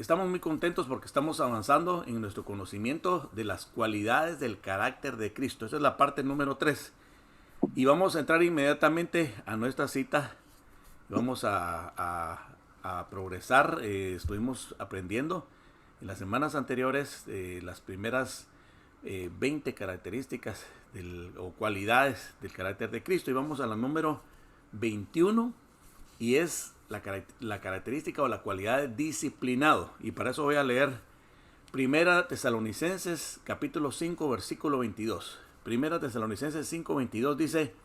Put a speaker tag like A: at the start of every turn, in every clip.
A: Estamos muy contentos porque estamos avanzando en nuestro conocimiento de las cualidades del carácter de Cristo. Esa es la parte número 3. Y vamos a entrar inmediatamente a nuestra cita. Vamos a progresar. Estuvimos aprendiendo en las semanas anteriores las primeras 20 características o cualidades del carácter de Cristo. Y vamos a la número 21 y es la característica o la cualidad de disciplinado. Y para eso voy a leer Primera Tesalonicenses capítulo 5 versículo 22. Primera Tesalonicenses 5, 22 dice: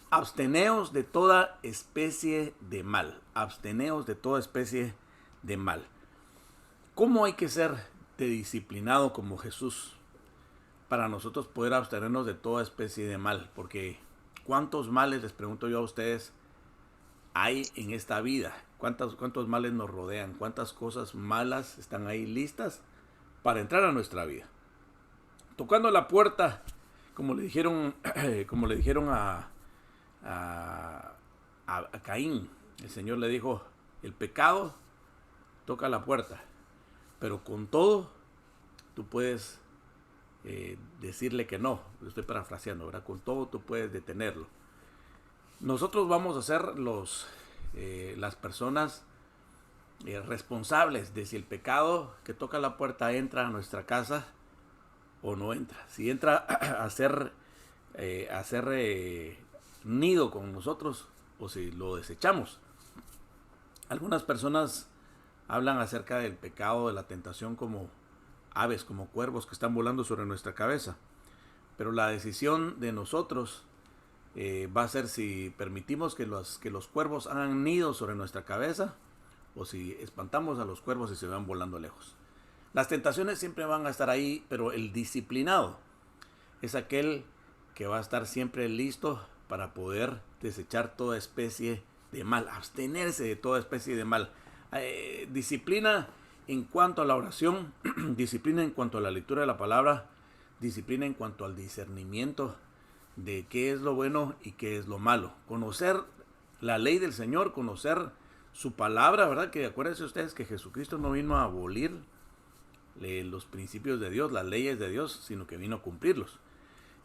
A: absteneos de toda especie de mal. Absteneos de toda especie de mal. ¿Cómo hay que ser de disciplinado como Jesús para nosotros poder abstenernos de toda especie de mal? Porque ¿cuántos males, les pregunto yo a ustedes, hay en esta vida? ¿Cuántos males nos rodean? ¿Cuántas cosas malas están ahí listas para entrar a nuestra vida? Tocando la puerta, como le dijeron a Caín, el Señor le dijo: el pecado toca la puerta, pero con todo tú puedes decirle que no. Lo estoy parafraseando, ¿verdad? Con todo tú puedes detenerlo. Nosotros vamos a ser las personas responsables de si el pecado que toca la puerta entra a nuestra casa o no entra. Si entra a hacer nido con nosotros o si lo desechamos. Algunas personas hablan acerca del pecado, de la tentación, como aves, como cuervos que están volando sobre nuestra cabeza. Pero la decisión de nosotros va a ser si permitimos que los cuervos hagan nido sobre nuestra cabeza o si espantamos a los cuervos y se van volando lejos. Las tentaciones siempre van a estar ahí, pero el disciplinado es aquel que va a estar siempre listo para poder desechar toda especie de mal, abstenerse de toda especie de mal. Disciplina en cuanto a la oración, disciplina en cuanto a la lectura de la palabra, disciplina en cuanto al discernimiento de qué es lo bueno y qué es lo malo. Conocer la ley del Señor, conocer su palabra, ¿verdad? Que acuérdense ustedes que Jesucristo no vino a abolir los principios de Dios, las leyes de Dios, sino que vino a cumplirlos.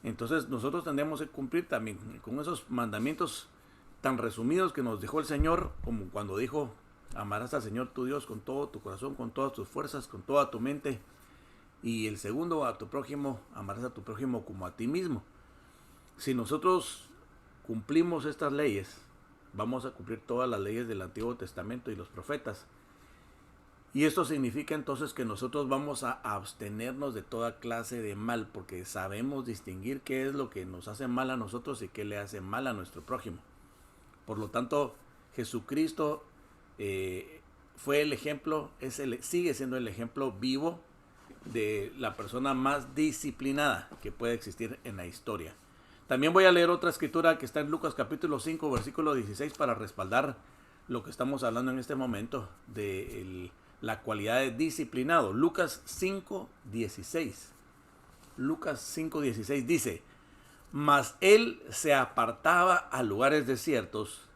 A: Entonces nosotros tendríamos que cumplir también con esos mandamientos tan resumidos que nos dejó el Señor, como cuando dijo: amarás al Señor tu Dios con todo tu corazón, con todas tus fuerzas, con toda tu mente. Y el segundo, a tu prójimo, amarás a tu prójimo como a ti mismo. Si nosotros cumplimos estas leyes, vamos a cumplir todas las leyes del Antiguo Testamento y los profetas. Y esto significa entonces que nosotros vamos a abstenernos de toda clase de mal, porque sabemos distinguir qué es lo que nos hace mal a nosotros y qué le hace mal a nuestro prójimo. Por lo tanto, Jesucristo fue el ejemplo, sigue siendo el ejemplo vivo de la persona más disciplinada que puede existir en la historia. También voy a leer otra escritura que está en Lucas capítulo 5, versículo 16, para respaldar lo que estamos hablando en este momento de la cualidad de disciplinado. Lucas 5, 16. Lucas 5, 16 dice: mas él se apartaba a lugares desiertos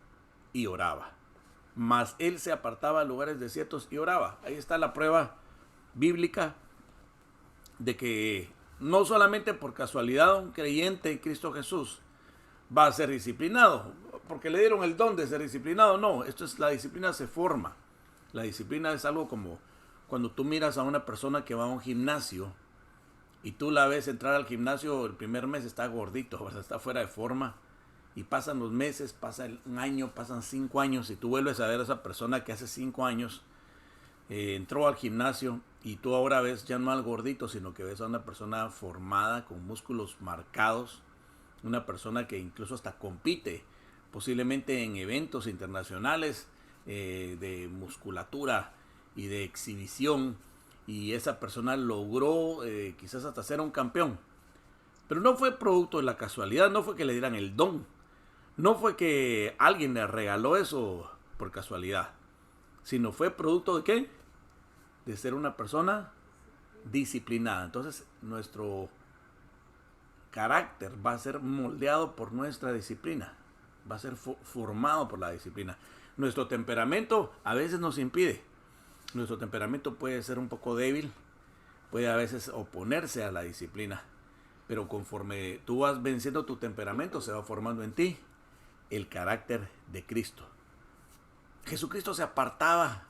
A: y oraba. Mas él se apartaba a lugares desiertos y oraba. Ahí está la prueba bíblica de que no solamente por casualidad un creyente en Cristo Jesús va a ser disciplinado, porque le dieron el don de ser disciplinado. No, la disciplina se forma. La disciplina es algo como cuando tú miras a una persona que va a un gimnasio y tú la ves entrar al gimnasio, el primer mes está gordito, ¿verdad? Está fuera de forma, y pasan los meses, pasa un año, pasan 5 años y tú vuelves a ver a esa persona que hace 5 años entró al gimnasio y tú ahora ves ya no al gordito, sino que ves a una persona formada, con músculos marcados, una persona que incluso hasta compite posiblemente en eventos internacionales de musculatura y de exhibición, y esa persona logró quizás hasta ser un campeón. Pero no fue producto de la casualidad, no fue que le dieran el don, no fue que alguien le regaló eso por casualidad, sino fue producto de ¿qué? De ser una persona disciplinada. Entonces nuestro carácter va a ser moldeado por nuestra disciplina, va a ser formado por la disciplina. Nuestro temperamento a veces nos impide. Nuestro temperamento puede ser un poco débil, puede a veces oponerse a la disciplina, pero conforme tú vas venciendo tu temperamento, se va formando en ti el carácter de Cristo. Jesucristo se apartaba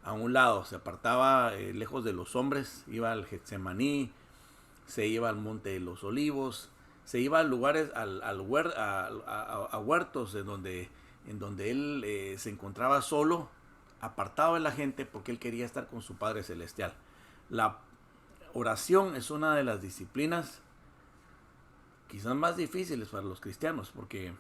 A: a un lado, se apartaba lejos de los hombres, iba al Getsemaní, se iba al Monte de los Olivos, se iba a lugares, a huertos en donde él se encontraba solo, apartado de la gente, porque él quería estar con su Padre Celestial. La oración es una de las disciplinas quizás más difíciles para los cristianos, porque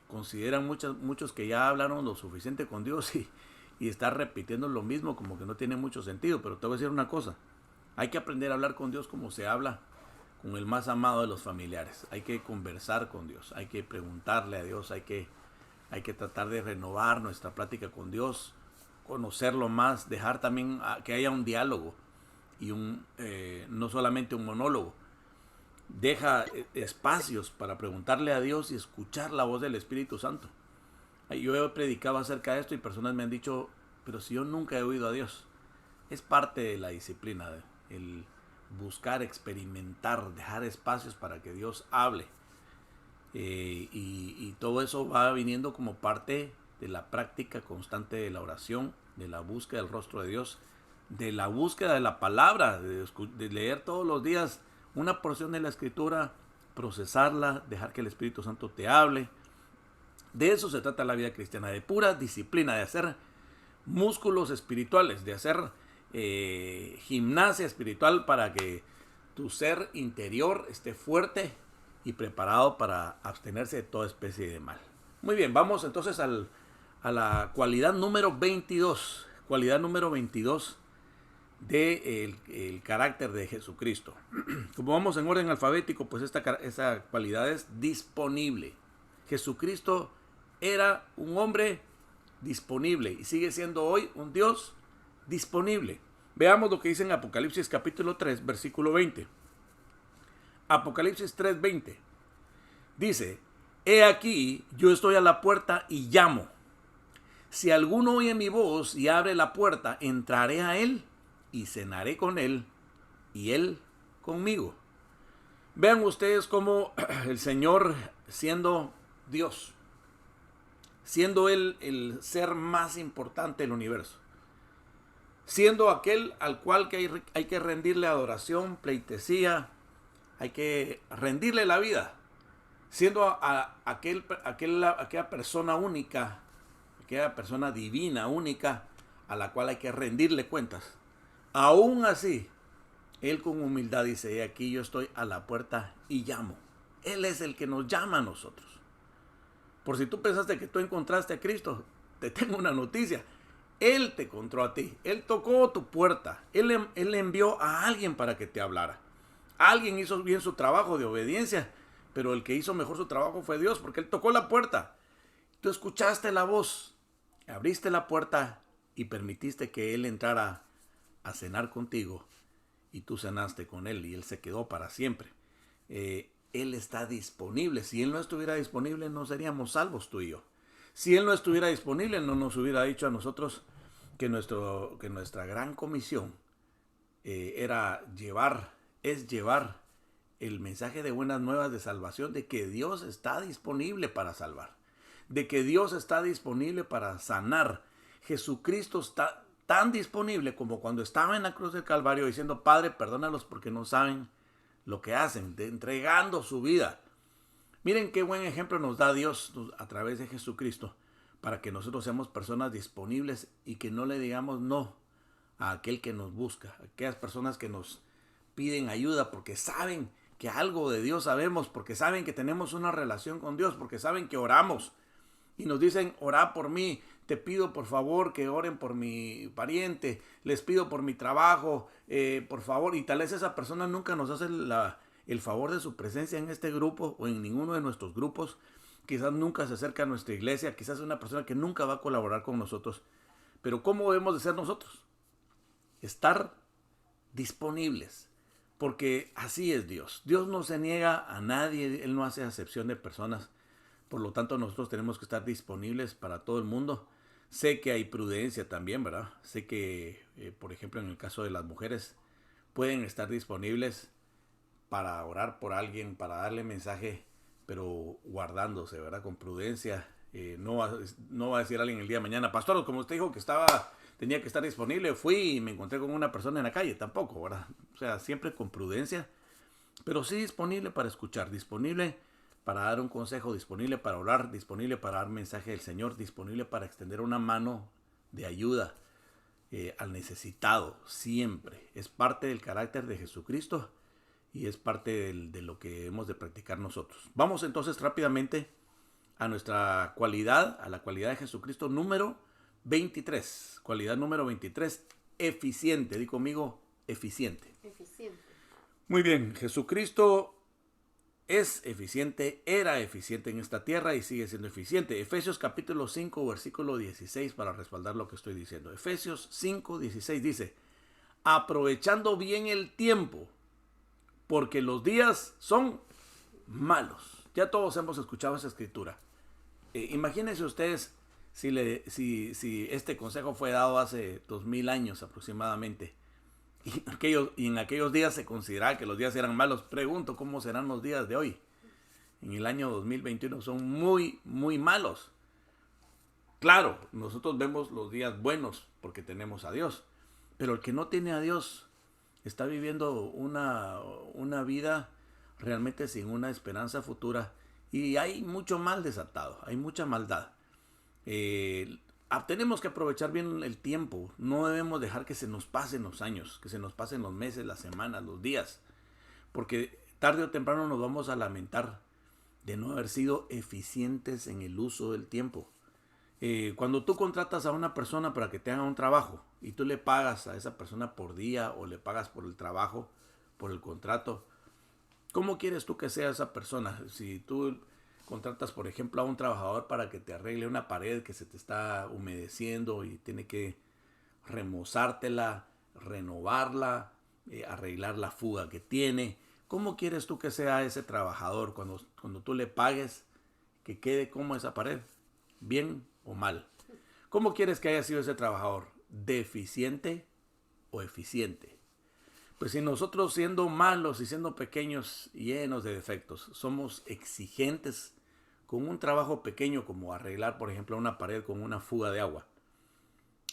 A: consideran muchos que ya hablaron lo suficiente con Dios y estar repitiendo lo mismo como que no tiene mucho sentido. Pero te voy a decir una cosa, hay que aprender a hablar con Dios como se habla con el más amado de los familiares. Hay que conversar con Dios, hay que preguntarle a Dios, hay que tratar de renovar nuestra plática con Dios, conocerlo más, dejar también que haya un diálogo y no solamente un monólogo. Deja espacios para preguntarle a Dios y escuchar la voz del Espíritu Santo. Yo he predicado acerca de esto y personas me han dicho, pero si yo nunca he oído a Dios. Es parte de la disciplina, el buscar, experimentar, dejar espacios para que Dios hable. Y todo eso va viniendo como parte de la práctica constante de la oración, de la búsqueda del rostro de Dios, de la búsqueda de la palabra, de leer todos los días una porción de la Escritura, procesarla, dejar que el Espíritu Santo te hable. De eso se trata la vida cristiana, de pura disciplina, de hacer músculos espirituales, de hacer gimnasia espiritual para que tu ser interior esté fuerte y preparado para abstenerse de toda especie de mal. Muy bien, vamos entonces a la cualidad número 22. Cualidad número 22 del carácter de Jesucristo. Como vamos en orden alfabético, pues esta cualidad es disponible. Jesucristo era un hombre disponible y sigue siendo hoy un Dios disponible. Veamos lo que dice en Apocalipsis capítulo 3, versículo 20. Apocalipsis 3:20. Dice, he aquí, yo estoy a la puerta y llamo. Si alguno oye mi voz y abre la puerta, entraré a él y cenaré con él y él conmigo. Vean ustedes cómo el Señor, siendo Dios, siendo él el ser más importante del universo, siendo aquel al cual hay que rendirle adoración, pleitesía, hay que rendirle la vida, siendo aquella persona única, aquella persona divina, única, a la cual hay que rendirle cuentas. Aún así, él con humildad dice, aquí yo estoy a la puerta y llamo. Él es el que nos llama a nosotros. Por si tú pensaste que tú encontraste a Cristo, te tengo una noticia. Él te encontró a ti. Él tocó tu puerta. Él envió a alguien para que te hablara. Alguien hizo bien su trabajo de obediencia, pero el que hizo mejor su trabajo fue Dios, porque Él tocó la puerta. Tú escuchaste la voz, abriste la puerta y permitiste que Él entrara a cenar contigo y tú cenaste con Él y Él se quedó para siempre. Él está disponible. Si Él no estuviera disponible, no seríamos salvos tú y yo. Si Él no estuviera disponible, no nos hubiera dicho a nosotros que nuestra gran comisión es llevar el mensaje de buenas nuevas de salvación, de que Dios está disponible para salvar, de que Dios está disponible para sanar. Jesucristo está tan disponible como cuando estaba en la cruz del Calvario diciendo, Padre, perdónalos porque no saben lo que hacen, entregando su vida. Miren qué buen ejemplo nos da Dios a través de Jesucristo para que nosotros seamos personas disponibles y que no le digamos no a aquel que nos busca, a aquellas personas que nos piden ayuda porque saben que algo de Dios sabemos, porque saben que tenemos una relación con Dios, porque saben que oramos y nos dicen, orá por mí, te pido por favor que oren por mi pariente, les pido por mi trabajo, por favor, y tal vez esa persona nunca nos hace el favor de su presencia en este grupo o en ninguno de nuestros grupos, quizás nunca se acerca a nuestra iglesia, quizás es una persona que nunca va a colaborar con nosotros, pero ¿cómo debemos de ser nosotros? Estar disponibles, porque así es Dios. Dios no se niega a nadie, Él no hace acepción de personas. Por lo tanto, nosotros tenemos que estar disponibles para todo el mundo, Sé que hay prudencia también, ¿verdad? Sé que, por ejemplo, en el caso de las mujeres, pueden estar disponibles para orar por alguien, para darle mensaje, pero guardándose, ¿verdad? Con prudencia. No va a decir alguien el día de mañana, pastor, como usted dijo que tenía que estar disponible, fui y me encontré con una persona en la calle, tampoco, ¿verdad? O sea, siempre con prudencia, pero sí disponible para escuchar, disponible para dar un consejo, disponible para orar, disponible para dar mensaje del Señor, disponible para extender una mano de ayuda al necesitado, siempre. Es parte del carácter de Jesucristo y es parte de lo que hemos de practicar nosotros. Vamos entonces rápidamente a nuestra cualidad, a la cualidad de Jesucristo número 23. Cualidad número 23, eficiente. Di conmigo, eficiente.
B: Eficiente.
A: Muy bien, Jesucristo es eficiente, era eficiente en esta tierra y sigue siendo eficiente. Efesios capítulo 5, versículo 16 para respaldar lo que estoy diciendo. Efesios 5, 16 dice, aprovechando bien el tiempo, porque los días son malos. Ya todos hemos escuchado esa escritura. Imagínense ustedes si este consejo fue dado hace 2000 años aproximadamente. Y en aquellos días se consideraba que los días eran malos. Pregunto, ¿cómo serán los días de hoy? En el año 2021 son muy, muy malos. Claro, nosotros vemos los días buenos porque tenemos a Dios. Pero el que no tiene a Dios está viviendo una vida realmente sin una esperanza futura. Y hay mucho mal desatado, hay mucha maldad. Tenemos que aprovechar bien el tiempo. No debemos dejar que se nos pasen los años, que se nos pasen los meses, las semanas, los días. Porque tarde o temprano nos vamos a lamentar de no haber sido eficientes en el uso del tiempo. Cuando tú contratas a una persona para que te haga un trabajo y tú le pagas a esa persona por día o le pagas por el trabajo, por el contrato, ¿cómo quieres tú que sea esa persona? Si tú contratas, por ejemplo, a un trabajador para que te arregle una pared que se te está humedeciendo y tiene que remozártela, renovarla, arreglar la fuga que tiene. ¿Cómo quieres tú que sea ese trabajador cuando tú le pagues que quede como esa pared? ¿Bien o mal? ¿Cómo quieres que haya sido ese trabajador? ¿Deficiente o eficiente? Pues si nosotros siendo malos y siendo pequeños y llenos de defectos, somos exigentes con un trabajo pequeño como arreglar, por ejemplo, una pared con una fuga de agua,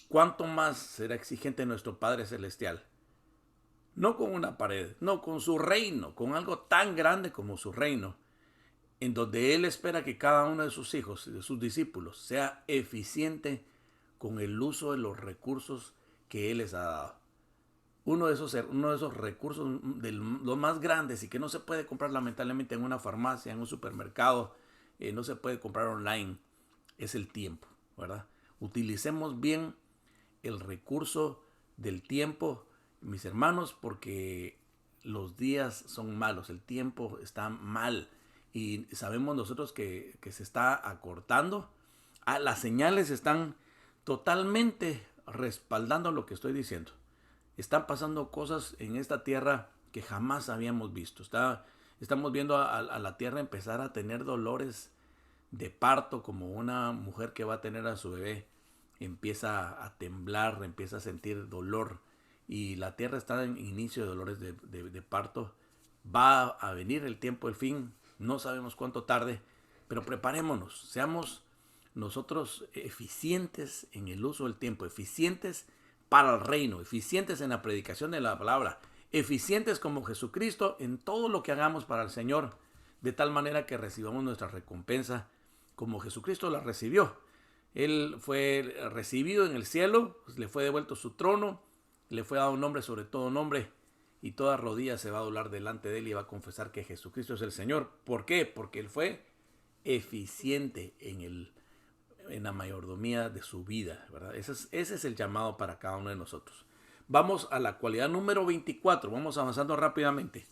A: ¿cuánto más será exigente nuestro Padre Celestial? No con una pared, no, con su reino, con algo tan grande como su reino, en donde Él espera que cada uno de sus hijos y de sus discípulos sea eficiente con el uso de los recursos que Él les ha dado. Uno de esos recursos de los más grandes y que no se puede comprar lamentablemente en una farmacia, en un supermercado, no se puede comprar online, es el tiempo, ¿verdad? Utilicemos bien el recurso del tiempo, mis hermanos, porque los días son malos, el tiempo está mal y sabemos nosotros que se está acortando. Las señales están totalmente respaldando lo que estoy diciendo. Están pasando cosas en esta tierra que jamás habíamos visto. Estamos viendo a la tierra empezar a tener dolores de parto, como una mujer que va a tener a su bebé. Empieza a temblar, empieza a sentir dolor. Y la tierra está en inicio de dolores de parto. Va a venir el tiempo del fin. No sabemos cuánto tarde, pero preparémonos. Seamos nosotros eficientes en el uso del tiempo. Eficientes para el reino, eficientes en la predicación de la palabra, eficientes como Jesucristo en todo lo que hagamos para el Señor, de tal manera que recibamos nuestra recompensa como Jesucristo la recibió. Él fue recibido en el cielo, le fue devuelto su trono, le fue dado un nombre sobre todo nombre, y toda rodilla se va a doblar delante de Él y va a confesar que Jesucristo es el Señor. ¿Por qué? Porque Él fue eficiente en la mayordomía de su vida, ¿verdad? Ese es el llamado para cada uno de nosotros. Vamos a la cualidad número 24, vamos avanzando rápidamente.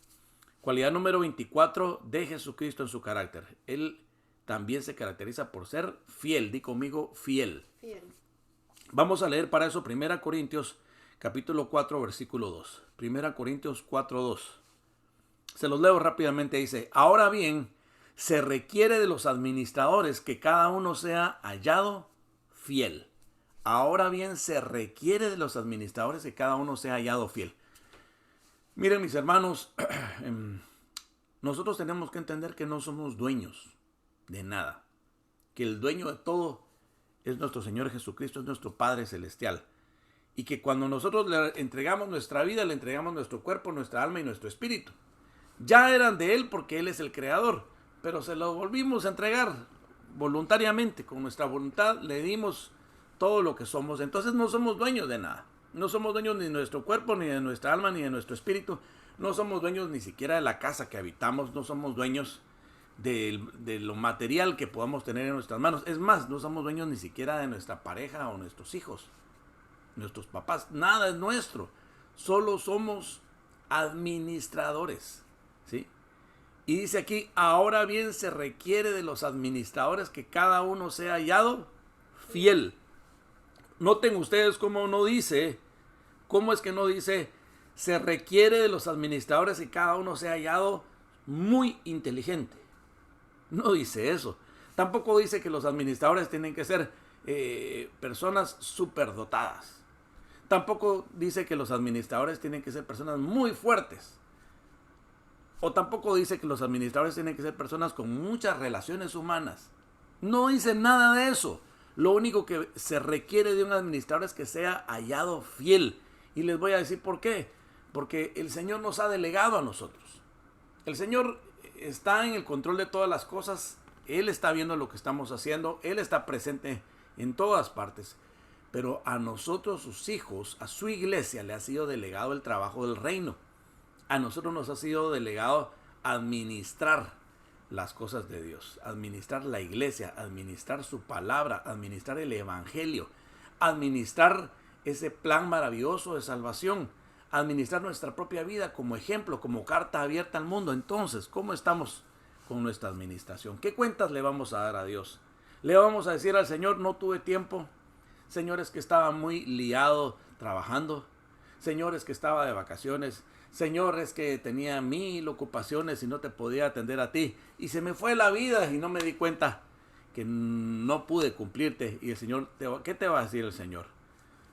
A: Cualidad número 24 de Jesucristo en su carácter. Él también se caracteriza por ser fiel. Di conmigo, fiel.
B: Fiel.
A: Vamos a leer para eso 1 Corintios capítulo 4, versículo 2. 1 Corintios 4, 2. Se los leo rápidamente, dice, ahora bien, se requiere de los administradores que cada uno sea hallado fiel. ahora bien se requiere de los administradores que cada uno sea hallado fiel. Miren, mis hermanos, nosotros tenemos que entender que no somos dueños de nada, que el dueño de todo es nuestro Señor Jesucristo, es nuestro Padre Celestial, y que cuando nosotros le entregamos nuestra vida, le entregamos nuestro cuerpo, nuestra alma y nuestro espíritu, ya eran de Él porque Él es el Creador, pero se lo volvimos a entregar voluntariamente, con nuestra voluntad le dimos todo lo que somos. Entonces no somos dueños de nada, no somos dueños ni de nuestro cuerpo, ni de nuestra alma, ni de nuestro espíritu, no somos dueños ni siquiera de la casa que habitamos, no somos dueños de lo material que podamos tener en nuestras manos. Es más, no somos dueños ni siquiera de nuestra pareja o nuestros hijos, nuestros papás, nada es nuestro, solo somos administradores, ¿sí? Y dice aquí, ahora bien se requiere de los administradores que cada uno sea hallado fiel. Noten ustedes cómo no dice, cómo es que no dice, se requiere de los administradores que cada uno sea hallado muy inteligente. No dice eso. Tampoco dice que los administradores tienen que ser personas superdotadas. Tampoco dice que los administradores tienen que ser personas muy fuertes. O tampoco dice que los administradores tienen que ser personas con muchas relaciones humanas. No dice nada de eso. Lo único que se requiere de un administrador es que sea hallado fiel. Y les voy a decir por qué. Porque el Señor nos ha delegado a nosotros. El Señor está en el control de todas las cosas. Él está viendo lo que estamos haciendo. Él está presente en todas partes. Pero a nosotros, sus hijos, a su iglesia, le ha sido delegado el trabajo del reino. A nosotros nos ha sido delegado administrar las cosas de Dios, administrar la iglesia, administrar su palabra, administrar el evangelio, administrar ese plan maravilloso de salvación, administrar nuestra propia vida como ejemplo, como carta abierta al mundo. Entonces, ¿cómo estamos con nuestra administración? ¿Qué cuentas le vamos a dar a Dios? ¿Le vamos a decir al Señor, no tuve tiempo? Señores, que estaba muy liado trabajando. Señores, que estaba de vacaciones. Señores, que tenía 1000 ocupaciones y no te podía atender a ti. Y se me fue la vida y no me di cuenta que no pude cumplirte. Y el Señor, ¿qué te va a decir el Señor?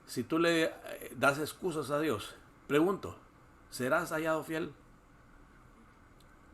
A: Si tú le das excusas a Dios, pregunto, ¿serás hallado fiel?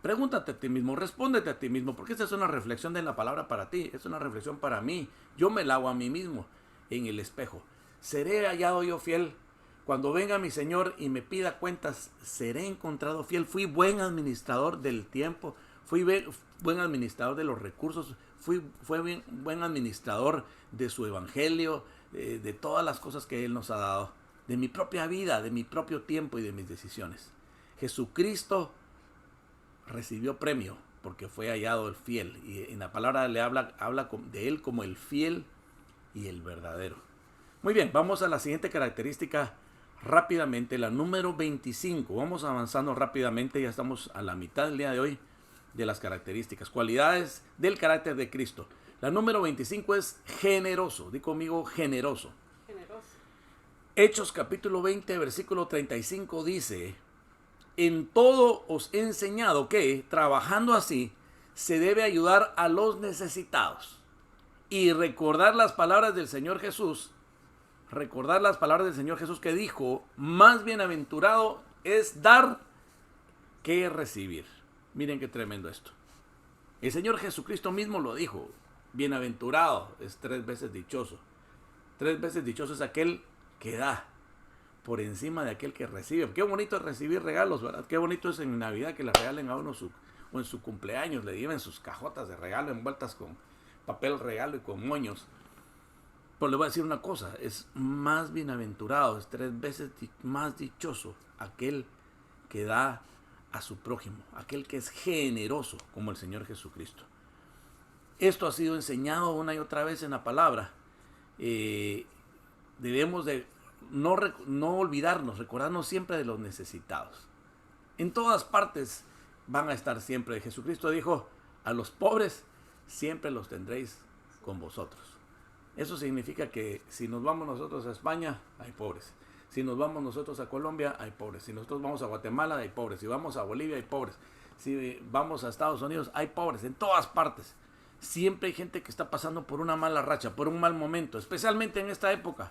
A: Pregúntate a ti mismo, respóndete a ti mismo, porque esta es una reflexión de la palabra para ti, es una reflexión para mí. Yo me la hago a mí mismo en el espejo. ¿Seré hallado yo fiel? Cuando venga mi Señor y me pida cuentas, ¿seré encontrado fiel? Fui buen administrador del tiempo, fui buen administrador de los recursos, fui buen administrador de su evangelio, de todas las cosas que Él nos ha dado, de mi propia vida, de mi propio tiempo y de mis decisiones. Jesucristo recibió premio porque fue hallado el fiel, y en la palabra le habla de Él como el fiel y el verdadero. Muy bien, vamos a la siguiente característica rápidamente, la número 25. Vamos avanzando rápidamente, ya estamos a la mitad del día de hoy de las características, cualidades del carácter de Cristo. La número 25 es generoso. Di conmigo, generoso. Generoso. Hechos capítulo 20, versículo 35 dice, en todo os he enseñado que, trabajando así, se debe ayudar a los necesitados y recordar las palabras del Señor Jesús. Recordar las palabras del Señor Jesús que dijo, más bienaventurado es dar que recibir. Miren qué tremendo esto. El Señor Jesucristo mismo lo dijo, bienaventurado es 3 veces dichoso. 3 veces dichoso es aquel que da por encima de aquel que recibe. Qué bonito es recibir regalos, ¿verdad? Qué bonito es en Navidad que le regalen a uno o en su cumpleaños le lleven sus cajotas de regalo envueltas con papel regalo y con moños. Pero le voy a decir una cosa, es más bienaventurado, es 3 veces más dichoso aquel que da a su prójimo, aquel que es generoso como el Señor Jesucristo. Esto ha sido enseñado una y otra vez en la palabra. Debemos de no olvidarnos, recordarnos siempre de los necesitados. En todas partes van a estar siempre. Jesucristo dijo, a los pobres siempre los tendréis con vosotros. Eso significa que si nos vamos nosotros a España, hay pobres. Si nos vamos nosotros a Colombia, hay pobres. Si nosotros vamos a Guatemala, hay pobres. Si vamos a Bolivia, hay pobres. Si vamos a Estados Unidos, hay pobres. En todas partes. Siempre hay gente que está pasando por una mala racha, por un mal momento, especialmente en esta época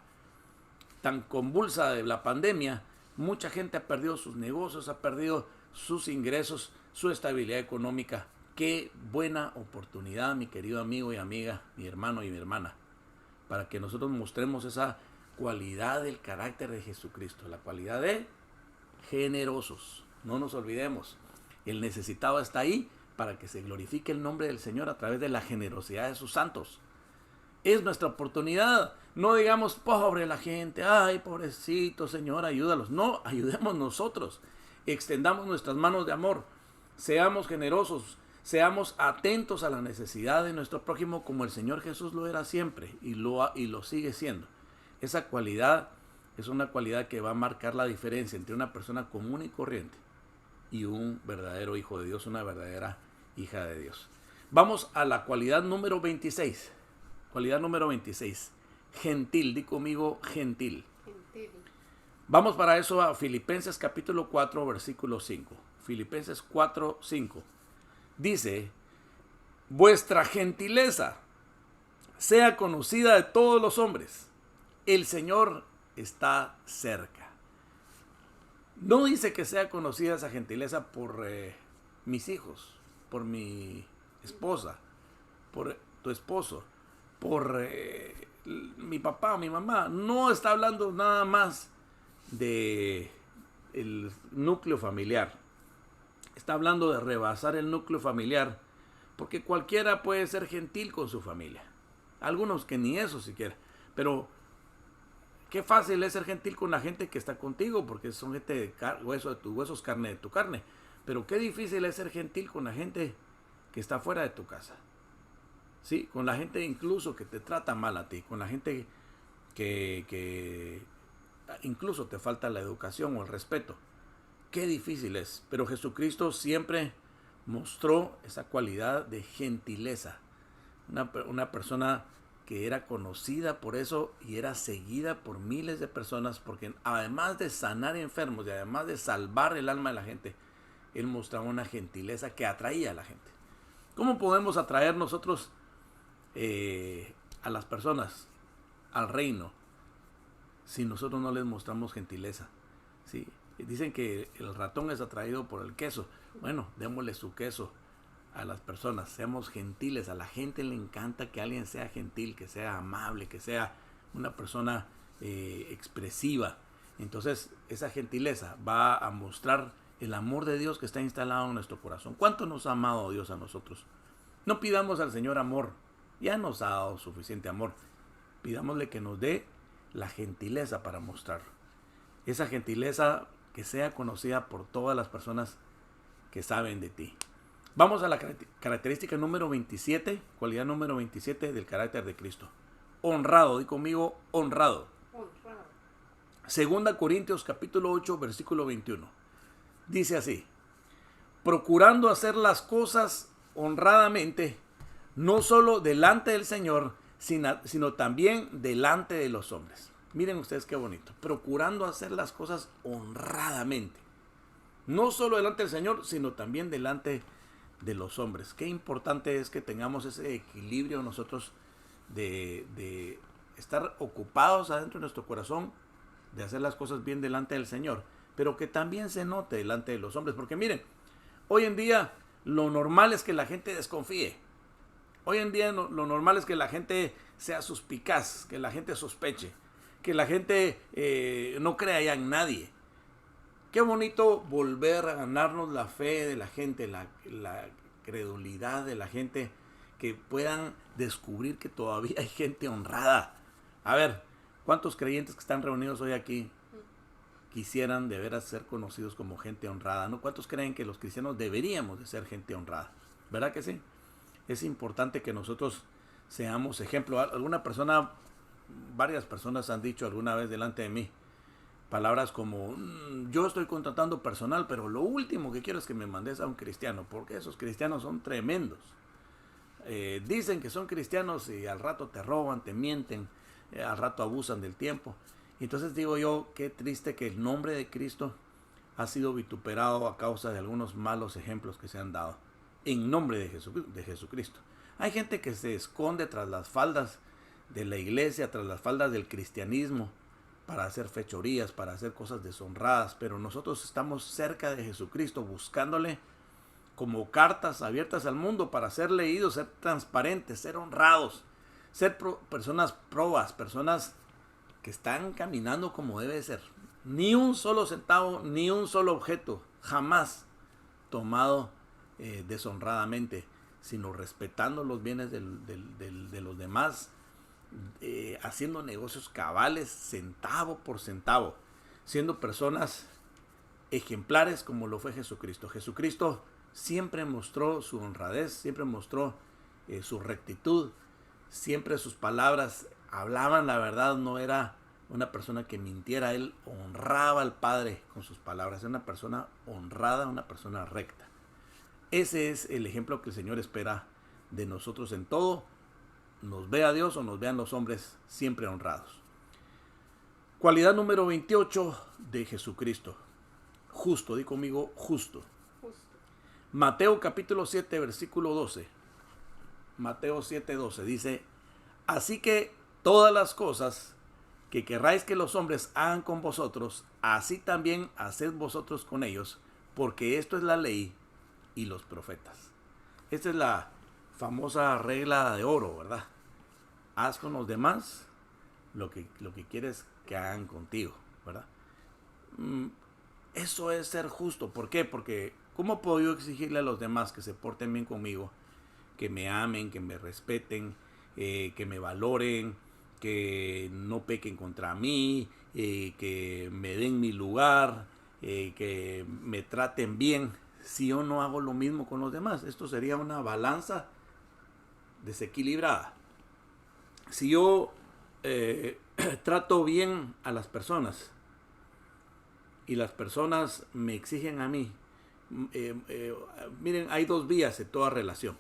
A: tan convulsa de la pandemia. Mucha gente ha perdido sus negocios, ha perdido sus ingresos, su estabilidad económica. Qué buena oportunidad, mi querido amigo y amiga, mi hermano y mi hermana, para que nosotros mostremos esa cualidad del carácter de Jesucristo, la cualidad de generosos. No nos olvidemos, el necesitado está ahí para que se glorifique el nombre del Señor a través de la generosidad de sus santos. Es nuestra oportunidad. No digamos, pobre la gente, ay, pobrecito, Señor, ayúdalos. No, ayudemos nosotros. Extendamos nuestras manos de amor. Seamos generosos. Seamos atentos a la necesidad de nuestro prójimo como el Señor Jesús lo era siempre y lo sigue siendo. Esa cualidad es una cualidad que va a marcar la diferencia entre una persona común y corriente y un verdadero hijo de Dios, una verdadera hija de Dios. Vamos a la cualidad número 26. Cualidad número 26. Gentil. Di conmigo, gentil. Gentil. Vamos para eso a Filipenses capítulo 4, versículo 5. Filipenses 4, 5. Dice, vuestra gentileza sea conocida de todos los hombres. El Señor está cerca. No dice que sea conocida esa gentileza por mis hijos, por mi esposa, por tu esposo, por mi papá o mi mamá. No está hablando nada más de el núcleo familiar. Está hablando de rebasar el núcleo familiar, porque cualquiera puede ser gentil con su familia. Algunos que ni eso siquiera. Pero qué fácil es ser gentil con la gente que está contigo, porque son gente de hueso de tus huesos, carne de tu carne. Pero qué difícil es ser gentil con la gente que está fuera de tu casa. Sí, con la gente incluso que te trata mal a ti, con la gente que incluso te falta la educación o el respeto. Qué difícil es, pero Jesucristo siempre mostró esa cualidad de gentileza. Una persona que era conocida por eso y era seguida por miles de personas, porque además de sanar enfermos y además de salvar el alma de la gente, él mostraba una gentileza que atraía a la gente. ¿Cómo podemos atraer nosotros a las personas al reino si nosotros no les mostramos gentileza? ¿Sí? Dicen que el ratón es atraído por el queso. Bueno, démosle su queso a las personas, seamos gentiles. A la gente le encanta que alguien sea gentil, que sea amable, que sea una persona expresiva. Entonces esa gentileza va a mostrar el amor de Dios que está instalado en nuestro corazón. ¿Cuánto nos ha amado Dios a nosotros? No pidamos al Señor amor, ya nos ha dado suficiente amor. Pidámosle que nos dé la gentileza para mostrar. Esa gentileza que sea conocida por todas las personas que saben de ti. Vamos a la característica número 27, cualidad número 27 del carácter de Cristo. Honrado, di conmigo, honrado. Honrado. Segunda Corintios capítulo 8, versículo 21. Dice así, procurando hacer las cosas honradamente, no solo delante del Señor, sino también delante de los hombres. Miren ustedes qué bonito. Procurando hacer las cosas honradamente. No solo delante del Señor, sino también delante de los hombres. Qué importante es que tengamos ese equilibrio nosotros de estar ocupados adentro de nuestro corazón, de hacer las cosas bien delante del Señor, pero que también se note delante de los hombres. Porque miren, hoy en día lo normal es que la gente desconfíe. Hoy en día lo normal es que la gente sea suspicaz, que la gente sospeche, que la gente no crea ya en nadie. Qué bonito volver a ganarnos la fe de la gente, la credulidad de la gente, que puedan descubrir que todavía hay gente honrada. A ver, ¿cuántos creyentes que están reunidos hoy aquí quisieran de veras ser conocidos como gente honrada? ¿No? ¿Cuántos creen que los cristianos deberíamos de ser gente honrada? ¿Verdad que sí? Es importante que nosotros seamos ejemplo. Varias personas han dicho alguna vez delante de mí palabras como, yo estoy contratando personal, pero lo último que quiero es que me mandes a un cristiano, porque esos cristianos son tremendos. Dicen que son cristianos y al rato te roban, te mienten, al rato abusan del tiempo. Entonces digo yo, qué triste que el nombre de Cristo ha sido vituperado a causa de algunos malos ejemplos que se han dado en nombre de Jesucristo. Hay gente que se esconde tras las faldas de la iglesia, tras las faldas del cristianismo, para hacer fechorías, para hacer cosas deshonradas, pero nosotros estamos cerca de Jesucristo, buscándole como cartas abiertas al mundo para ser leídos, ser transparentes, ser honrados, ser personas probas, personas que están caminando como debe ser. Ni un solo centavo, ni un solo objeto, jamás tomado deshonradamente, sino respetando los bienes de los demás, haciendo negocios cabales, centavo por centavo, siendo personas ejemplares como lo fue Jesucristo. Jesucristo siempre mostró su honradez, siempre mostró su rectitud, siempre sus palabras hablaban la verdad, no era una persona que mintiera, él honraba al Padre con sus palabras, era una persona honrada, una persona recta. Ese es el ejemplo que el Señor espera de nosotros en todo, nos vea Dios o nos vean los hombres siempre honrados. Cualidad número 28 de Jesucristo, justo, di conmigo, justo. Mateo capítulo 7, versículo 12. Mateo 7, 12 dice: así que todas las cosas que querráis que los hombres hagan con vosotros, así también haced vosotros con ellos, porque esto es la ley y los profetas. Esta es la famosa regla de oro, ¿verdad? Haz con los demás lo que quieres que hagan contigo, ¿verdad? Eso es ser justo. ¿Por qué? Porque ¿cómo puedo yo exigirle a los demás que se porten bien conmigo, que me amen, que me respeten, que me valoren, que no pequen contra mí, que me den mi lugar, que me traten bien, si yo no hago lo mismo con los demás? Esto sería una balanza desequilibrada. Si yo trato bien a las personas y las personas me exigen a mí, miren, hay dos vías en toda relación.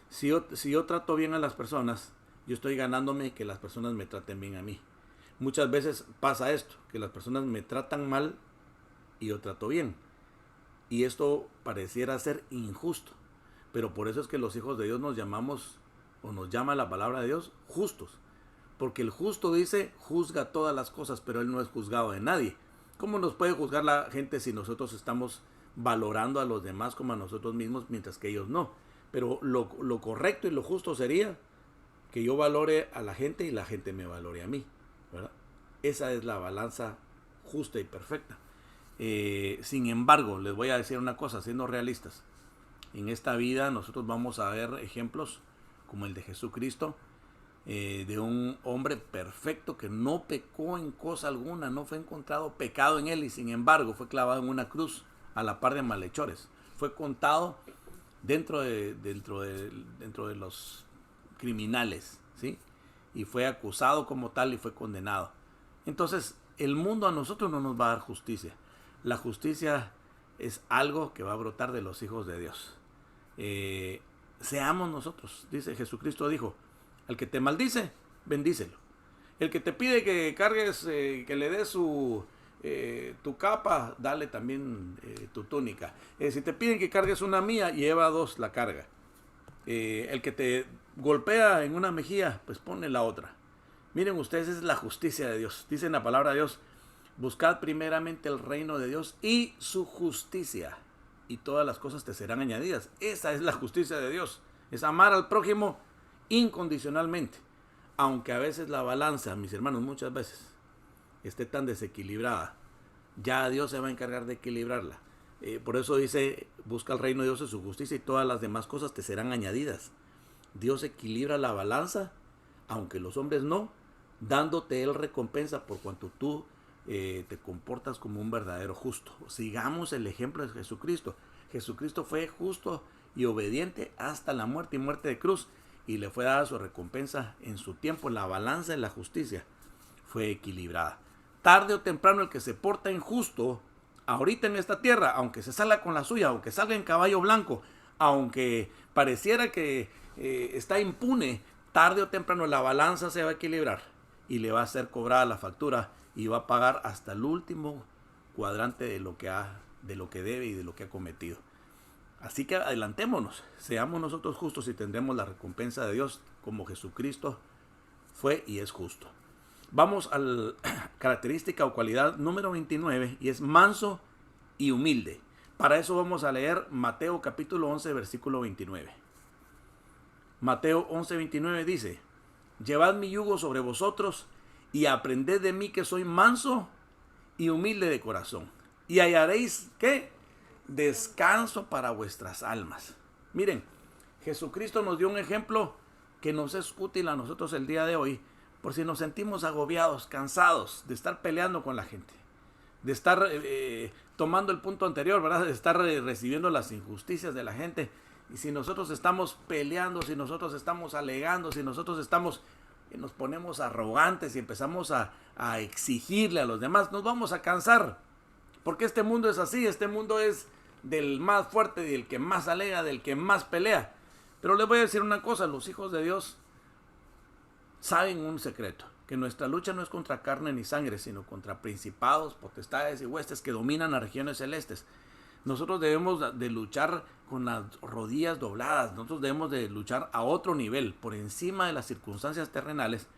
A: Si yo trato bien a las personas, yo estoy ganándome que las personas me traten bien a mí. Muchas veces pasa esto, que las personas me tratan mal y yo trato bien. Y esto pareciera ser injusto. Pero por eso es que los hijos de Dios nos llamamos, o nos llama la palabra de Dios, justos. Porque el justo dice, juzga todas las cosas, pero él no es juzgado de nadie. ¿Cómo nos puede juzgar la gente si nosotros estamos valorando a los demás como a nosotros mismos, mientras que ellos no? Pero lo correcto y lo justo sería que yo valore a la gente y la gente me valore a mí, ¿verdad? Esa es la balanza justa y perfecta. Sin embargo, les voy a decir una cosa, siendo realistas. En esta vida nosotros vamos a ver ejemplos como el de Jesucristo, de un hombre perfecto que no pecó en cosa alguna, no fue encontrado pecado en él, y sin embargo fue clavado en una cruz a la par de malhechores. Fue contado dentro de los criminales, ¿sí? Y fue acusado como tal y fue condenado. Entonces, el mundo a nosotros no nos va a dar justicia. La justicia es algo que va a brotar de los hijos de Dios. Seamos nosotros, dice Jesucristo, dijo: al que te maldice, bendícelo. El que te pide que cargues, que le des tu capa, dale también tu túnica. Si te piden que cargues una mía, lleva dos, la carga. El que te golpea en una mejilla, pues ponle la otra. Miren ustedes, esa es la justicia de Dios. Dice en la palabra de Dios: buscad primeramente el reino de Dios y su justicia, y todas las cosas te serán añadidas. Esa es la justicia de Dios. Es amar al prójimo incondicionalmente. Aunque a veces la balanza, mis hermanos, muchas veces esté tan desequilibrada, ya Dios se va a encargar de equilibrarla. Por eso dice: busca el reino de Dios y su justicia, y todas las demás cosas te serán añadidas. Dios equilibra la balanza, aunque los hombres no, dándote Él recompensa por cuanto tú te comportas como un verdadero justo. Sigamos el ejemplo de Jesucristo. Jesucristo fue justo y obediente hasta la muerte y muerte de cruz, y le fue dada su recompensa en su tiempo. La balanza de la justicia fue equilibrada. Tarde o temprano el que se porta injusto ahorita en esta tierra, aunque se salga con la suya, aunque salga en caballo blanco, aunque pareciera que está impune, tarde o temprano la balanza se va a equilibrar y le va a ser cobrada la factura, y va a pagar hasta el último cuadrante de lo que debe y de lo que ha cometido. Así que adelantémonos, seamos nosotros justos y tendremos la recompensa de Dios como Jesucristo fue y es justo. Vamos a la característica o cualidad número 29 y es manso y humilde. Para eso vamos a leer Mateo capítulo 11 versículo 29. Mateo 11, 29 dice: llevad mi yugo sobre vosotros y aprended de mí, que soy manso y humilde de corazón, y hallaréis, ¿qué? Descanso para vuestras almas. Miren, Jesucristo nos dio un ejemplo que nos es útil a nosotros el día de hoy, por si nos sentimos agobiados, cansados de estar peleando con la gente, de estar tomando el punto anterior, ¿verdad? De estar recibiendo las injusticias de la gente. Y si nosotros estamos peleando, si nosotros estamos alegando, si nosotros estamos, nos ponemos arrogantes y empezamos a exigirle a los demás, nos vamos a cansar. Porque este mundo es así, este mundo es del más fuerte, del que más alega, del que más pelea. Pero les voy a decir una cosa, los hijos de Dios saben un secreto, que nuestra lucha no es contra carne ni sangre, sino contra principados, potestades y huestes que dominan las regiones celestes. Nosotros debemos de luchar con las rodillas dobladas, nosotros debemos de luchar a otro nivel, por encima de las circunstancias terrenales,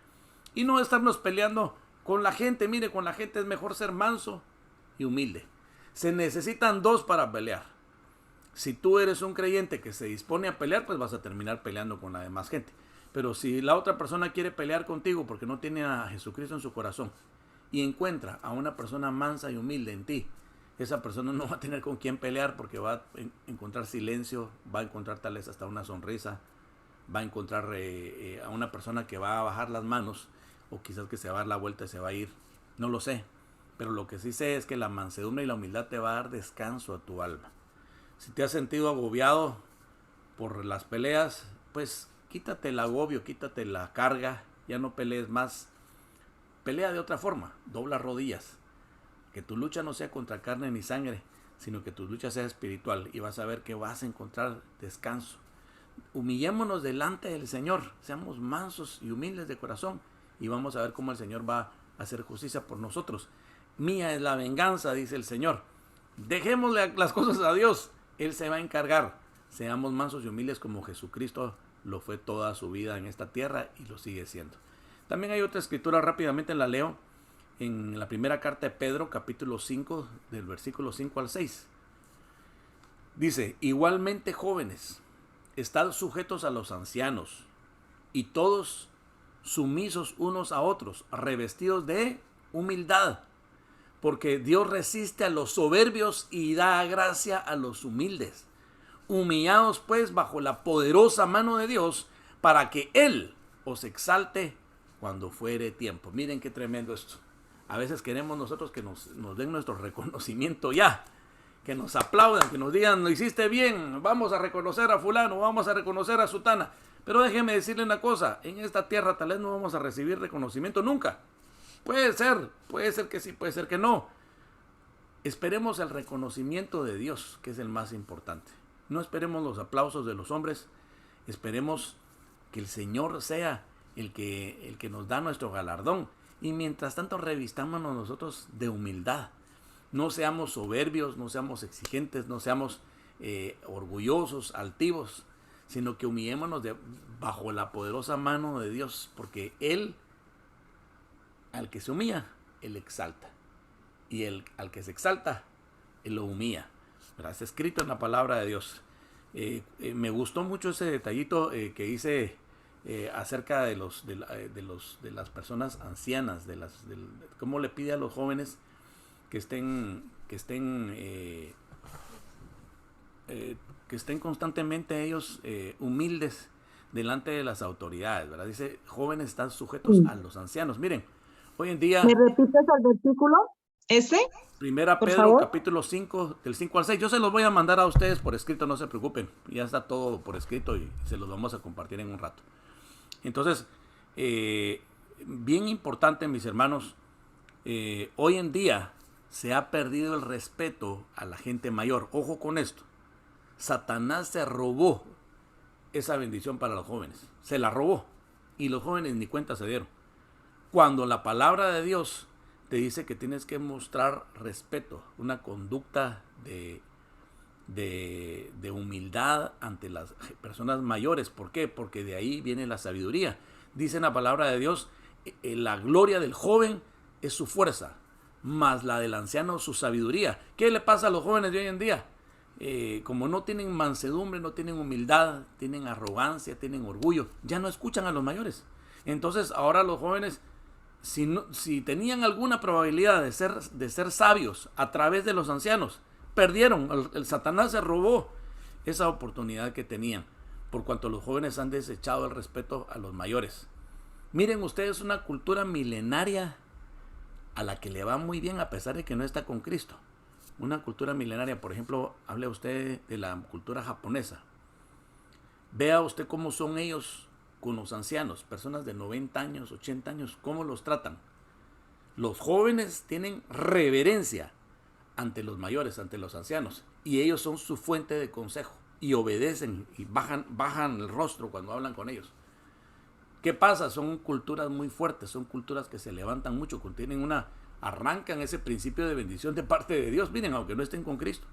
A: y no estarnos peleando con la gente. Mire, con la gente es mejor ser manso y humilde. Se necesitan dos para pelear. Si tú eres un creyente que se dispone a pelear, pues vas a terminar peleando con la demás gente. Pero si la otra persona quiere pelear contigo porque no tiene a Jesucristo en su corazón y encuentra a una persona mansa y humilde en ti, esa persona no va a tener con quién pelear, porque va a encontrar silencio, va a encontrar tal vez hasta una sonrisa, va a encontrar a una persona que va a bajar las manos, o quizás que se va a dar la vuelta y se va a ir, no lo sé. Pero lo que sí sé es que la mansedumbre y la humildad te va a dar descanso a tu alma. Si te has sentido agobiado por las peleas, pues quítate el agobio, quítate la carga, ya no pelees más. Pelea de otra forma, dobla rodillas. Que tu lucha no sea contra carne ni sangre, sino que tu lucha sea espiritual, y vas a ver que vas a encontrar descanso. Humillémonos delante del Señor, seamos mansos y humildes de corazón, y vamos a ver cómo el Señor va a hacer justicia por nosotros. Mía es la venganza, dice el Señor. Dejémosle las cosas a Dios, Él se va a encargar. Seamos mansos y humildes como Jesucristo lo fue toda su vida en esta tierra y lo sigue siendo. También hay otra escritura, rápidamente la leo, en la primera carta de Pedro, capítulo 5, del versículo 5 al 6. Dice: igualmente, jóvenes, estad sujetos a los ancianos, y todos sumisos unos a otros, revestidos de humildad, porque Dios resiste a los soberbios y da gracia a los humildes. Humillados pues bajo la poderosa mano de Dios, para que Él os exalte cuando fuere tiempo. Miren qué tremendo esto. A veces queremos nosotros que nos den nuestro reconocimiento ya, que nos aplaudan, que nos digan: lo hiciste bien, vamos a reconocer a fulano, vamos a reconocer a sutana. Pero déjeme decirle una cosa, en esta tierra tal vez no vamos a recibir reconocimiento nunca. Puede ser que sí, puede ser que no. Esperemos el reconocimiento de Dios, que es el más importante. No esperemos los aplausos de los hombres, esperemos que el Señor sea el que nos da nuestro galardón. Y mientras tanto, revistámonos nosotros de humildad. No seamos soberbios, no seamos exigentes, no seamos orgullosos, altivos, sino que humillémonos bajo la poderosa mano de Dios, porque Él, al que se humilla, Él exalta. Y al que se exalta, Él lo humilla. ¿Verdad? Está escrito en la palabra de Dios. Me gustó mucho ese detallito que hice acerca de las personas ancianas, cómo le pide a los jóvenes que estén constantemente ellos humildes delante de las autoridades, ¿verdad? Dice: jóvenes están sujetos a los ancianos. Miren, hoy en día,
B: ¿Me repites el versículo ese?
A: Primera
B: Por
A: Pedro,
B: favor.
A: capítulo 5, del 5 al 6. Yo se los voy a mandar a ustedes por escrito, no se preocupen. Ya está todo por escrito y se los vamos a compartir en un rato. Entonces, bien importante, mis hermanos, hoy en día se ha perdido el respeto a la gente mayor. Ojo con esto. Satanás se robó esa bendición para los jóvenes. Se la robó. Y los jóvenes ni cuenta se dieron. Cuando la palabra de Dios te dice que tienes que mostrar respeto, una conducta de de humildad ante las personas mayores. ¿Por qué? Porque de ahí viene la sabiduría. Dice en la palabra de Dios, la gloria del joven es su fuerza, más la del anciano su sabiduría. ¿Qué le pasa a los jóvenes de hoy en día? Como no tienen mansedumbre, no tienen humildad, tienen arrogancia, tienen orgullo, ya no escuchan a los mayores. Entonces ahora los jóvenes, si tenían alguna probabilidad de ser sabios a través de los ancianos, perdieron. El Satanás se robó esa oportunidad que tenían, por cuanto los jóvenes han desechado el respeto a los mayores. Miren ustedes, una cultura milenaria a la que le va muy bien a pesar de que no está con Cristo. Una cultura milenaria, por ejemplo, hable usted de la cultura japonesa. Vea usted cómo son ellos con los ancianos, personas de 90 años, 80 años, cómo los tratan. Los jóvenes tienen reverencia ante los mayores, ante los ancianos, y ellos son su fuente de consejo, y obedecen, y bajan el rostro cuando hablan con ellos. ¿Qué pasa? Son culturas muy fuertes, son culturas que se levantan mucho, arrancan ese principio de bendición de parte de Dios, miren, aunque no estén con Cristo.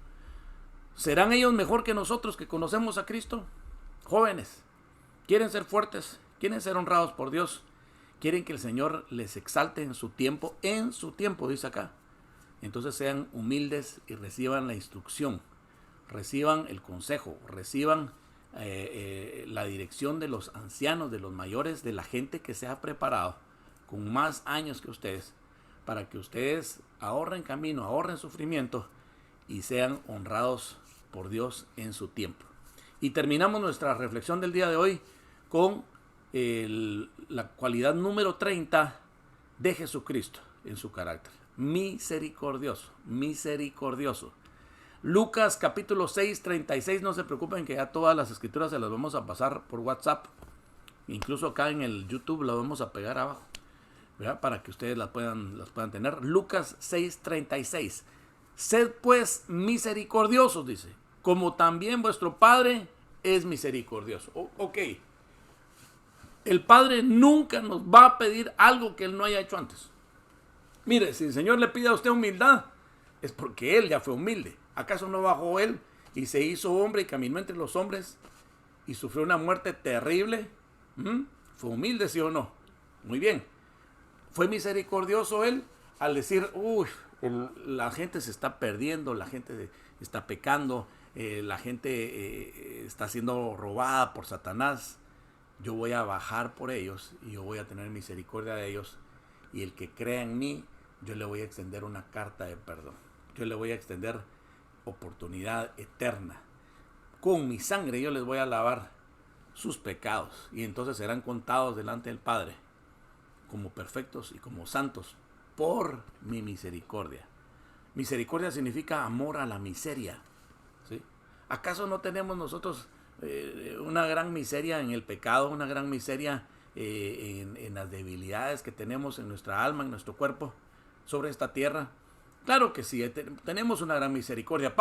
A: ¿Serán ellos mejor que nosotros que conocemos a Cristo? Jóvenes, quieren ser fuertes, quieren ser honrados por Dios, quieren que el Señor les exalte en su tiempo, dice acá. Entonces sean humildes y reciban la instrucción, reciban el consejo, reciban la dirección de los ancianos, de los mayores, de la gente que se ha preparado con más años que ustedes, para que ustedes ahorren camino, ahorren sufrimiento y sean honrados por Dios en su tiempo. Y terminamos nuestra reflexión del día de hoy con la cualidad número 30 de Jesucristo en su carácter. Misericordioso, misericordioso. Lucas capítulo 6, 36, no se preocupen que ya todas las escrituras se las vamos a pasar por WhatsApp. Incluso acá en el YouTube las vamos a pegar abajo, ¿verdad? Para que ustedes las puedan tener. Lucas 6, 36. Sed pues misericordiosos, dice, como también vuestro Padre es misericordioso. Ok. El Padre nunca nos va a pedir algo que Él no haya hecho antes. Mire, si el Señor le pide a usted humildad, es porque Él ya fue humilde. ¿Acaso no bajó Él y se hizo hombre y caminó entre los hombres y sufrió una muerte terrible? ¿Fue humilde, sí o no? Muy bien. ¿Fue misericordioso Él al decir, la gente se está perdiendo, la gente está pecando, la gente está siendo robada por Satanás? Yo voy a bajar por ellos y yo voy a tener misericordia de ellos, y el que crea en mí, yo le voy a extender una carta de perdón. Yo le voy a extender oportunidad eterna. Con mi sangre yo les voy a lavar sus pecados, y entonces serán contados delante del Padre como perfectos y como santos por mi misericordia. Misericordia significa amor a la miseria, ¿sí? ¿Acaso no tenemos nosotros una gran miseria en el pecado, una gran miseria en las debilidades que tenemos en nuestra alma, en nuestro cuerpo, sobre esta tierra? Claro que sí, tenemos una gran misericordia.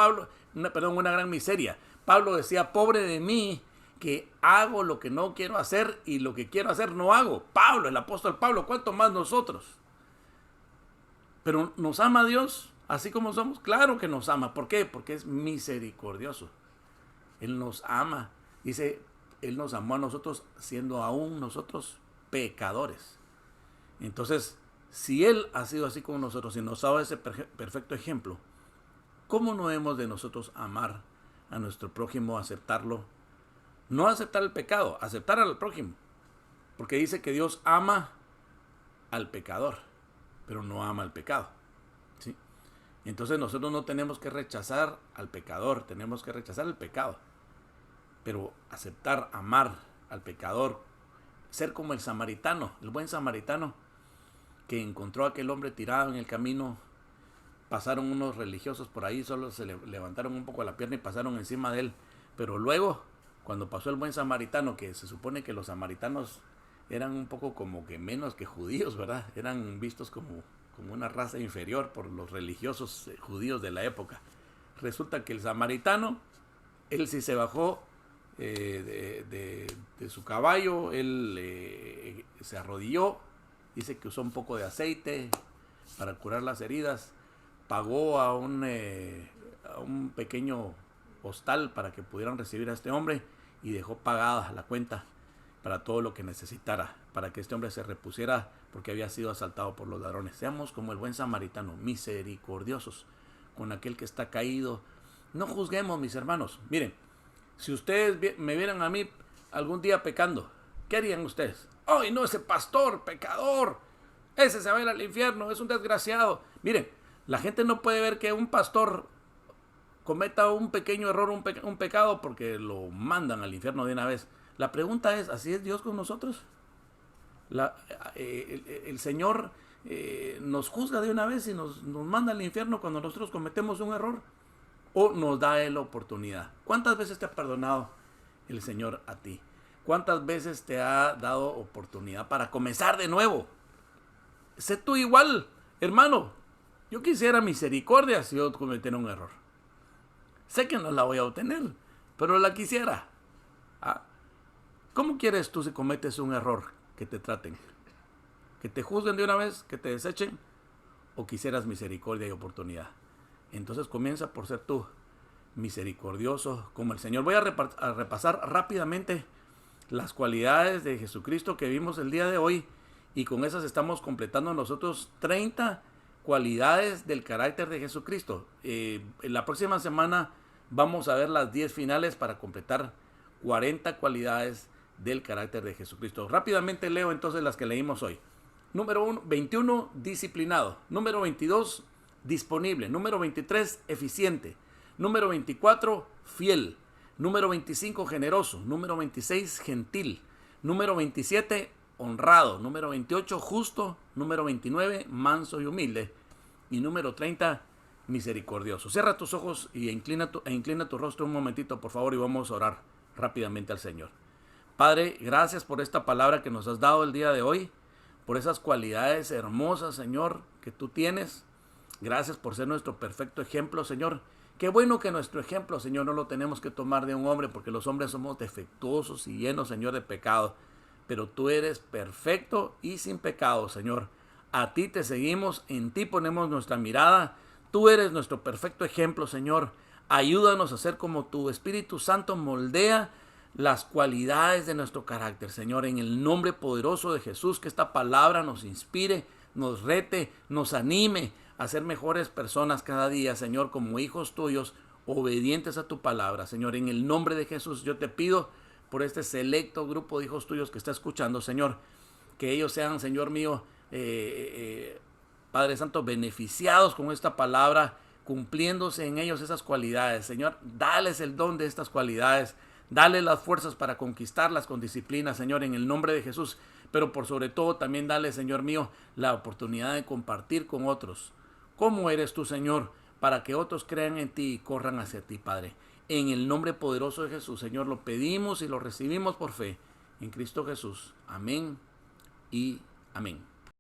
A: Una gran miseria. Pablo decía, pobre de mí, que hago lo que no quiero hacer y lo que quiero hacer no hago. Pablo, el apóstol Pablo, ¿cuánto más nosotros? Pero ¿nos ama Dios así como somos? Claro que nos ama. ¿Por qué? Porque es misericordioso. Él nos ama. Dice, Él nos amó a nosotros siendo aún nosotros pecadores. Entonces, si Él ha sido así con nosotros y nos ha dado ese perfecto ejemplo, ¿cómo no hemos de nosotros amar a nuestro prójimo, aceptarlo? No aceptar el pecado, aceptar al prójimo. Porque dice que Dios ama al pecador, pero no ama al pecado, ¿sí? Entonces nosotros no tenemos que rechazar al pecador, tenemos que rechazar el pecado. Pero aceptar, amar al pecador, ser como el samaritano, el buen samaritano, que encontró a aquel hombre tirado en el camino. Pasaron unos religiosos por ahí, solo se levantaron un poco la pierna y pasaron encima de él. Pero luego, cuando pasó el buen samaritano, que se supone que los samaritanos eran un poco como que menos que judíos, ¿verdad? Eran vistos como una raza inferior por los religiosos judíos de la época. Resulta que el samaritano, él sí se bajó de su caballo, él se arrodilló, dice que usó un poco de aceite para curar las heridas, pagó a un pequeño postal para que pudieran recibir a este hombre y dejó pagada la cuenta para todo lo que necesitara, para que este hombre se repusiera porque había sido asaltado por los ladrones. Seamos como el buen samaritano, misericordiosos con aquel que está caído. No juzguemos, mis hermanos. Miren, si ustedes me vieran a mí algún día pecando, ¿qué harían ustedes? ¡Ay, no, ese pastor, pecador! Ese se va a ir al infierno, es un desgraciado. Miren, la gente no puede ver que un pastor cometa un pequeño error, un pecado, porque lo mandan al infierno de una vez. La pregunta es, ¿así es Dios con nosotros? El Señor nos juzga de una vez y nos manda al infierno cuando nosotros cometemos un error, o nos da Él la oportunidad. ¿Cuántas veces te ha perdonado el Señor a ti? ¿Cuántas veces te ha dado oportunidad para comenzar de nuevo? Sé tú igual, hermano. Yo quisiera misericordia si yo cometiera un error. Sé que no la voy a obtener, pero la quisiera. ¿Cómo quieres tú si cometes un error que te traten? ¿Que te juzguen de una vez? ¿Que te desechen? ¿O quisieras misericordia y oportunidad? Entonces comienza por ser tú misericordioso como el Señor. Voy a repasar rápidamente las cualidades de Jesucristo que vimos el día de hoy, y con esas estamos completando nosotros 30 cualidades del carácter de Jesucristo. En la próxima semana vamos a ver las 10 finales para completar 40 cualidades del carácter de Jesucristo. Rápidamente leo entonces las que leímos hoy. Número 21, disciplinado. Número 22, disponible. Número 23, eficiente. Número 24, fiel. Número 25, generoso. Número 26, gentil. Número 27, honrado. Número 28, justo. Número 29, manso y humilde. Y número 30, misericordioso. Cierra tus ojos y inclina tu rostro un momentito, por favor, y vamos a orar rápidamente al Señor. Padre, gracias por esta palabra que nos has dado el día de hoy, por esas cualidades hermosas, Señor, que tú tienes. Gracias por ser nuestro perfecto ejemplo, Señor. Qué bueno que nuestro ejemplo, Señor, no lo tenemos que tomar de un hombre, porque los hombres somos defectuosos y llenos, Señor, de pecado. Pero tú eres perfecto y sin pecado, Señor. A ti te seguimos, en ti ponemos nuestra mirada. Tú eres nuestro perfecto ejemplo, Señor. Ayúdanos a ser como tu Espíritu Santo moldea las cualidades de nuestro carácter, Señor, en el nombre poderoso de Jesús. Que esta palabra nos inspire, nos rete, nos anime a ser mejores personas cada día, Señor, como hijos tuyos, obedientes a tu palabra. Señor, en el nombre de Jesús yo te pido por este selecto grupo de hijos tuyos que está escuchando, Señor, que ellos sean, Señor mío, Padre Santo, beneficiados con esta palabra, cumpliéndose en ellos esas cualidades. Señor, dales el don de estas cualidades. Dale las fuerzas para conquistarlas con disciplina, Señor, en el nombre de Jesús. Pero por sobre todo también dale, Señor mío, la oportunidad de compartir con otros cómo eres tú, Señor, para que otros crean en ti y corran hacia ti, Padre. En el nombre poderoso de Jesús, Señor, lo pedimos y lo recibimos por fe. En Cristo Jesús. Amén y amén.